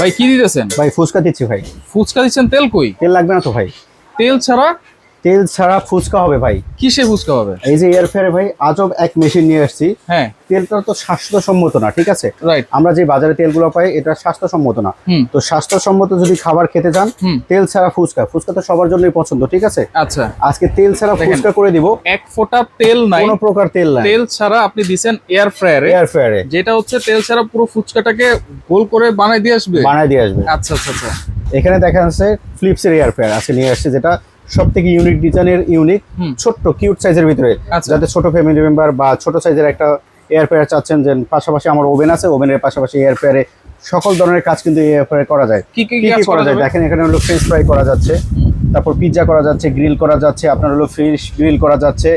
ভাই কি দিতেছেন? ভাই ফুচকা দিচ্ছি ভাই। ফুচকা দিচ্ছেন, তেল কই? তেল লাগবে না তো ভাই? তেল ছাড়া? তেল ছাড়া ফুচকা হবে ভাই। কিসে ফুচকা হবে? এই যে এয়ার ফ্রায়ারে ভাই আজব এক মেশিন নিয়ে আসছি। হ্যাঁ, তেলটা তো স্বাস্থ্যসম্মত না, ঠিক আছে? রাইট। আমরা যে বাজারে তেলগুলো পাই এটা স্বাস্থ্যসম্মত না। তো স্বাস্থ্যসম্মত যদি খাবার খেতে চান, তেল ছাড়া ফুচকা, ফুচকা তো সবার জন্যই পছন্দ, ঠিক আছে? আচ্ছা, আজকে তেল ছাড়া ফুচকা করে দিব। এক ফোঁটা তেল নাই, কোনো প্রকার তেল নাই। তেল ছাড়া আপনি দিছেন এয়ার ফ্রায়ারে। এয়ার ফ্রায়ারে যেটা হচ্ছে তেল ছাড়া পুরো ফুচকাটাকে গোল করে বানাই দিয়ে আসবে। বানায় দিয়ে আসবে। আচ্ছা আচ্ছা আচ্ছা। এখানে দেখা যাচ্ছে ফিলিপসের এয়ার ফ্রায়ার আজকে নিয়ে আসছে, যেটা সব থেকে ইউনিক ডিজাইনের, ইউনিক ছোট্ট কিউট সাইজের ভিতরে। আচ্ছা। যাতে ছোট ফ্যামিলি মেম্বার বা ছোট সাইজের একটা এয়ার ফ্রায়ার চাচ্ছেন, যে পাশাপাশি আমার ওভেন আছে, ওভেনের পাশাপাশি এয়ার ফ্রায়ারে সকল ধরনের কাজ কিন্তু এয়ার ফ্রায়ারে করা যায়। কি কি কি কাজ করা যায় দেখেন, এখানে হলো ফ্রেঞ্চ ফ্রাই করা যাচ্ছে, তারপর পিৎজা করা যাচ্ছে, গ্রিল করা যাচ্ছে, আপনার হলো ফিশ গ্রিল করা যাচ্ছে,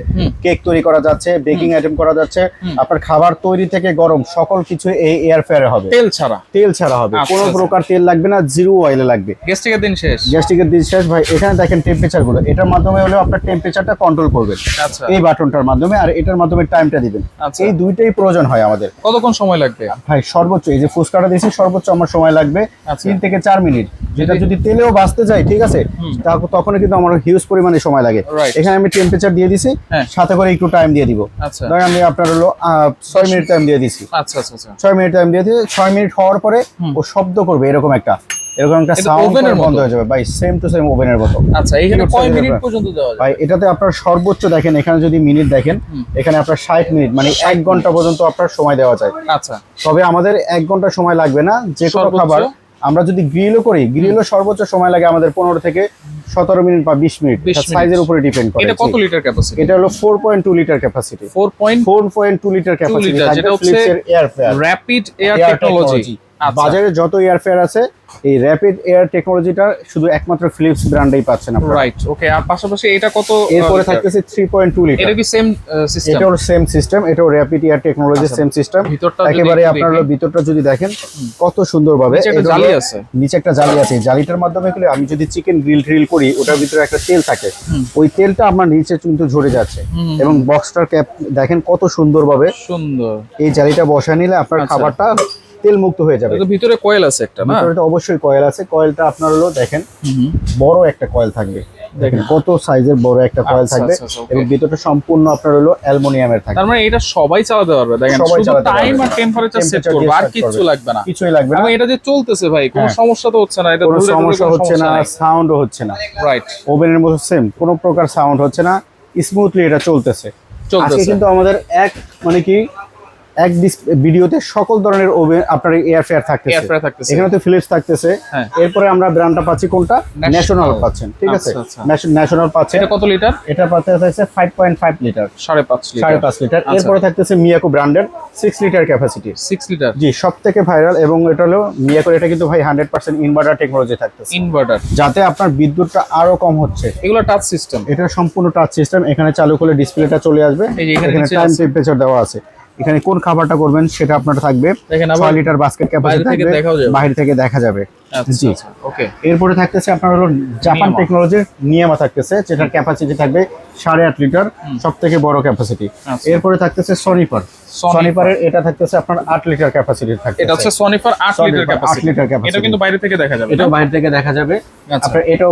কেক তৈরি করা যাচ্ছে, বেকিং আইটেম করা যাচ্ছে। আপনার খাবার তৈরি থেকে গরম সকল কিছু এই এয়ার ফ্রায়ারে হবে, তেল ছাড়া। তেল ছাড়া হবে। আচ্ছা, কোনো আচ্ছা। প্রকার তেল লাগবে না, জিরো অয়েলে লাগবে। গ্যাস্ট্রিকের দিন শেষ। গ্যাস্ট্রিকের দিন শেষ ভাই। এখানে দেখেন টেম্পারেচার গুলো, এটার মাধ্যমে হলো আপনার টেম্পারেচারটা কন্ট্রোল করবেন আচ্ছা এই বাটনটার মাধ্যমে, আর এটার মাধ্যমে টাইমটা দিবেন। আচ্ছা। এই দুইটাই প্রয়োজন হয় আমাদের। কতক্ষণ সময় লাগবে ভাই সর্বোচ্চ এই যে ফুচকাটা দিয়েছি, সর্বোচ্চ আমার সময় লাগবে আচ্ছা। 3 থেকে 4 মিনিট। যেটা যদি তেলেও বাঁচতে যায়, ঠিক আছে, তখন কিন্তু আমার হিউজ পরিমাণে সময় লাগে। Right. এখানে আমি টেম্পারেচার দিয়ে দিছি, হ্যাঁ। সাথে করে একটু টাইম দিয়ে দিব। আচ্ছা ধরেন আমি আপনার হলো 6 মিনিট টাইম দিয়ে দিছি। আচ্ছা আচ্ছা আচ্ছা। 6 মিনিট টাইম দিয়ে দিয়ে 6 মিনিট হওয়ার পরে ও শব্দ করবে এরকম একটা এটা সাউন্ড ওভেনের বন্ধ মতো? হয়ে যাবে ভাই, সেম টু সেম ওভেনের মতো। আচ্ছা, এখানে Cute কয় size এর মিনিট ব্যাপার। পর্যন্ত দেওয়া যায়? ভাই এটাতে আপনার সর্বোচ্চ দেখেন, এখানে যদি মিনিট দেখেন, এখানে আপনার 60 মিনিট মানে 1 ঘন্টা পর্যন্ত আপনার সময় দেওয়া যায়। আচ্ছা, তবে আমাদের 1 ঘন্টা সময় লাগবে না। যে কোনো সর্বোচ্চ? খাবার আমরা যদি গ্রিলও করি, গ্রিলও সর্বোচ্চ সময় লাগে আমাদের 15 থেকে 17 মিনিট বা 20 মিনিট, 20 মিনিট। সাইজের উপরে ডিপেন্ড করে। এটা কত লিটার ক্যাপাসিটি? এটা হলো 4.2 litre capacity. 4.2 litre capacity litre, যেটা হচ্ছে air fryer, rapid air technology. বাজারে যত এয়ার ফ্রায়ার আছে, এই র‍্যাপিড এয়ার টেকনোলজিটা শুধু একমাত্র ফিলিপস ব্র্যান্ডেই পাচ্ছেন আপনারা। রাইট, ওকে। আর পাশাপাশি এটা কত? এরপরে থাকতেছে 3.2 লিটার। এটা কি সেম সিস্টেম? এটাও সেম সিস্টেম, এটাও র‍্যাপিড এয়ার টেকনোলজি, আচ্ছা, সেম সিস্টেম। ভিতরটা যদি একেবারে একটু আপনারা দেখি। ভিতরটা যদি দেখেন কত সুন্দরভাবে, নিচে একটা এটা জালি হলো- আছে। নিচে একটা জালি আছে। এই জালিটার মাধ্যমে গেলে আমি যদি চিকেন গ্রিল করি, ওটার ভিতরে একটা তেল থাকে, ওই তেলটা আমার নিচে কিন্তু ঝরে যাচ্ছে। এবং বক্সটার ক্যাপ দেখেন কত সুন্দরভাবে সুন্দর। এই জালিটা বসা নিলে আপনার আচ্ছা। খাবারটা তেল মুক্ত হয়ে যাবে। এটা ভিতরে কয়েল আছে একটা, না? ভিতরে তো অবশ্যই কয়েল আছে। কয়েলটা আপনার হলো দেখেন বড় একটা কয়েল থাকবে, দেখেন কত সাইজের বড় একটা কয়েল আচ্ছা, থাকবে। আচ্ছা, আচ্ছা, okay. এবং ভিতরটা সম্পূর্ণ আপনার হলো অ্যালুমিনিয়ামের থাকবে। তার মানে এটা সবাই চালাতে পারবে। দেখেন, সবাই শুধু চালাতে টাইম পারবে। আর টেম্পারেচার সেট Temperature করবে, দিয়ে আর set কিচ্ছু করবে। লাগবে না। কিছুই লাগবে না। এবং এটা যে চলতেছে ভাই, কোনো হ্যাঁ। সমস্যা তো হচ্ছে না। এটা কোনো ধরলে সমস্যা হচ্ছে না, সাউন্ডও হচ্ছে না। রাইট, ওভেনের মতো সেম কোনো প্রকার সাউন্ড হচ্ছে না, স্মুথলি এটা চলতেছে। আজকে চলতেছে। কিন্তু আমাদের মানে কি এক ভিডিওতে সকল ধরনের ওভেন আপনার এয়ার ফ্রায়ার এয়ার ফ্রায়ার থাকতেছে। এখানে তো ফিলিপস থাকতেছে। হ্যাঁ। এরপরে আমরা ব্র্যান্ডটা পাচ্ছি কোনটা, ন্যাশনাল পাচ্ছেন, ঠিক আছে? আচ্ছা, আচ্ছা। ন্যাশনাল পাচ্ছেন। এটা কত লিটার? এটা পাচ্ছে 5.5 লিটার, 5.5 লিটার। 5.5 লিটার। আচ্ছা। এরপরে থাকতেছে মিয়াকো ব্র্যান্ডের 6 লিটার ক্যাপাসিটি। 6 লিটার জি, সব থেকে ভাইরাল। এবং এটা হলো মিয়াকোর, এটা কিন্তু ভাই 100% ইনভার্টার টেকনোলজি থাকতেছে, ইনভার্টার। যাতে আপনার বিদ্যুৎটা আরো কম হচ্ছে। এগুলো টাচ সিস্টেম। এটা সম্পূর্ণ টাচ সিস্টেম। এখানে চালু করলে ডিসপ্লেটা চলে আসবে। এই যে এখানে নিচে টাইম আছে। টেম্পারেচার দেওয়া আছে। এখানে কোন খাবারটা করবেন সেটা আপনার থাকবে। দেখেন, আবার 6 লিটার বাস্কেট ক্যাপাসিটি বাইরে থেকে থাকবে, দেখাও যাবে। বাইরে থেকে দেখা যাবে। আচ্ছা জি। আচ্ছা, ওকে। এরপরে থাকতেছে আপনার হলো জাপান নিয়ামা। টেকনোলজির নিয়ামা থাকতেছে, যেটার ক্যাপাসিটি থাকবে 8.5 লিটার, সব থেকে বড় ক্যাপাসিটি। আচ্ছা। এরপরে থাকতেছে সনিপার। সনিপারের এটা থাকতেছে আপনার 8 লিটার ক্যাপাসিটি থাকবে। এটা হচ্ছে সনিফার 8 লিটার সনিফার 8 ক্যাপাসিটি। Litre capacity। এটা কিন্তু বাইরে থেকে দেখা যাবে। এটাও বাইরে থেকে দেখা যাবে। আচ্ছা। আপনার এটাও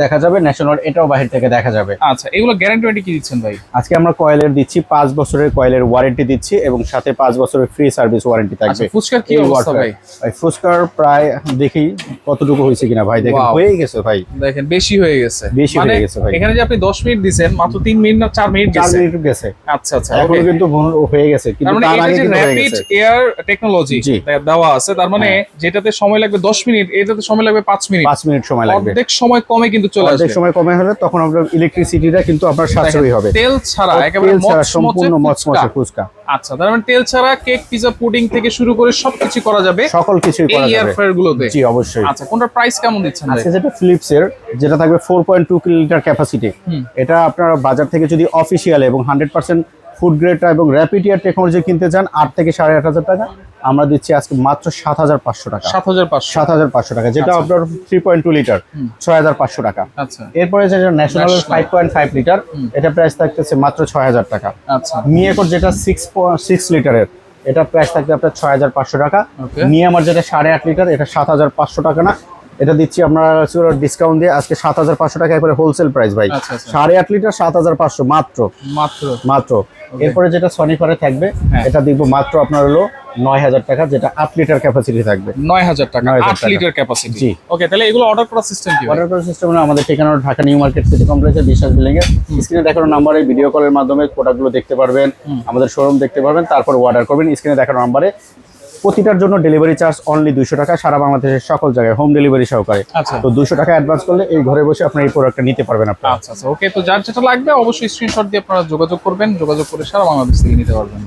দেখা যাবে। ন্যাশনাল এটাও বাইরে থেকে দেখা যাবে। আচ্ছা, এগুলো গ্যারান্টি ওয়ারেন্টি কি দিচ্ছেন ভাই? আজকে আমরা কয়েলের দিচ্ছি 5 বছরের কয়েলের ওয়ারেন্টি দিচ্ছি, এবং সাথে 5 বছরের ফ্রি সার্ভিস ওয়ারেন্টি আচ্ছা, থাকবে। ফুচকার কি এই অবস্থা ওয়াটার। ভাই? ভাই ফুচকার প্রায় দেখি কতটুকু হয়েছে কিনা ভাই, দেখেন Wow. হয়ে গেছে ভাই, দেখেন বেশি হয়ে গেছে। বেশি হয়ে গেছে ভাই। এখানে যে আপনি 10 মিনিট দিবেন, মাত্র 3 মিনিট না 4 মিনিট 4 গেছে। মিনিট গেছে। আচ্ছা আচ্ছা, এখনো okay। কিন্তু হয়ে গেছে, তার কিন্তু মানে তার এটা আগে যে কিন্তু হয়ে র‍্যাপিড গেছে। এয়ার টেকনোলজি জি। দেওয়া আছে, তার মানে হ্যাঁ। যেটাতে সময় লাগবে 10 মিনিট, এটাতে সময় লাগবে 5 মিনিট। 5 মিনিট সময় লাগবে। অর্ধেক সময় কমে কিন্তু চলে অর্ধেক আসবে। সময় কমে হলে তখন আপনার ইলেকট্রিসিটিটা কিন্তু আপনার সাশ্রয়ী হবে। তেল ছাড়া একেবারে তেল ছাড়া সম্পূর্ণ মচমচে মচমচে ফুচকা। আচ্ছা, তার মানে তেল ছাড়া কেক, পিজা, পুডিং থেকে শুরু করে সবকিছু করা যাবে সকল কিছুই এই করা এয়ার যাবে। ফ্রায়ার গুলোতে। জি অবশ্যই। আচ্ছা, কোনটার প্রাইস কেমন দিচ্ছেন ভাই? আজকে যেটা ফিলিপসের, যেটা থাকবে 4.2 লিটার ক্যাপাসিটি, এটা আপনার বাজার থেকে যদি অফিসিয়াল এবং 100% ফুড গ্রেড এবং র‍্যাপিড এয়ার টেকনোলজি কিনতে চান 8 থেকে 8.5 টাকা, আমরা দিচ্ছি আজকে মাত্র 7,500 টাকা। 7,500। 7,500 টাকা, যেটা আচ্ছা। আপনার 3.2 লিটার 6,500 টাকা। আচ্ছা এরপরে যেটা ন্যাশনাল National। 5.5 লিটার, এটা প্রাইস থাকতেছে মাত্র 6,000 টাকা। আচ্ছা। মিয়াকোর যেটা 6 লিটারের, এটা প্রাইস থাকবে আপনার 6500 টাকা। Okay. নিয়ে আমার যেটা 8.5 লিটার এটা 7500 টাকা না, এটা দিচ্ছি আমরা ডিসকাউন্ট দিয়ে আজকে 7500 টাকা করে হোলসেল প্রাইস ভাই। আচ্ছা, আচ্ছা। 8.5 লিটার 7500 মাত্র মাত্র মাত্র। এরপরে যেটা সনিফারে থাকবে হ্যাঁ। এটা দিব মাত্র আপনার হলো 9000 টাকা, যেটা 8 লিটার ক্যাপাসিটি থাকবে। 9000 টাকা, 9000 8 টাকা। Litre capacity. জি। ওকে, তাহলে এগুলো অর্ডার করার সিস্টেম কি? অর্ডার করার সিস্টেম হলো আমাদের ঠিকানা হলো ঢাকা নিউ মার্কেট সিটি কমপ্লেক্সের বিশ্বাস বিল্ডিং এর স্ক্রিনে দেখানো নাম্বারে ভিডিও কলের মাধ্যমে প্রোডাক্টগুলো দেখতে পারবেন, আমাদের শোরুম দেখতে পারবেন, তারপর অর্ডার করবেন। স্ক্রিনে দেখানো নাম্বারে প্রতিটার জন্য ডেলিভারি চার্জ অনলি 200 টাকা, সারা বাংলাদেশের সকল জায়গায় হোম ডেলিভারি সহকারে। আচ্ছা। তো 200 টাকা অ্যাডভান্স করলে এই ঘরে বসে আপনার এই প্রোডাক্টটা নিতে পারবেন আপনারা। আচ্ছা আচ্ছা, ওকে। তো যার যেটা লাগবে অবশ্যই স্ক্রিনশট দিয়ে আপনারা যোগাযোগ করবেন, যোগাযোগ করে সারা বাংলাদেশ থেকে নিতে পারবেন।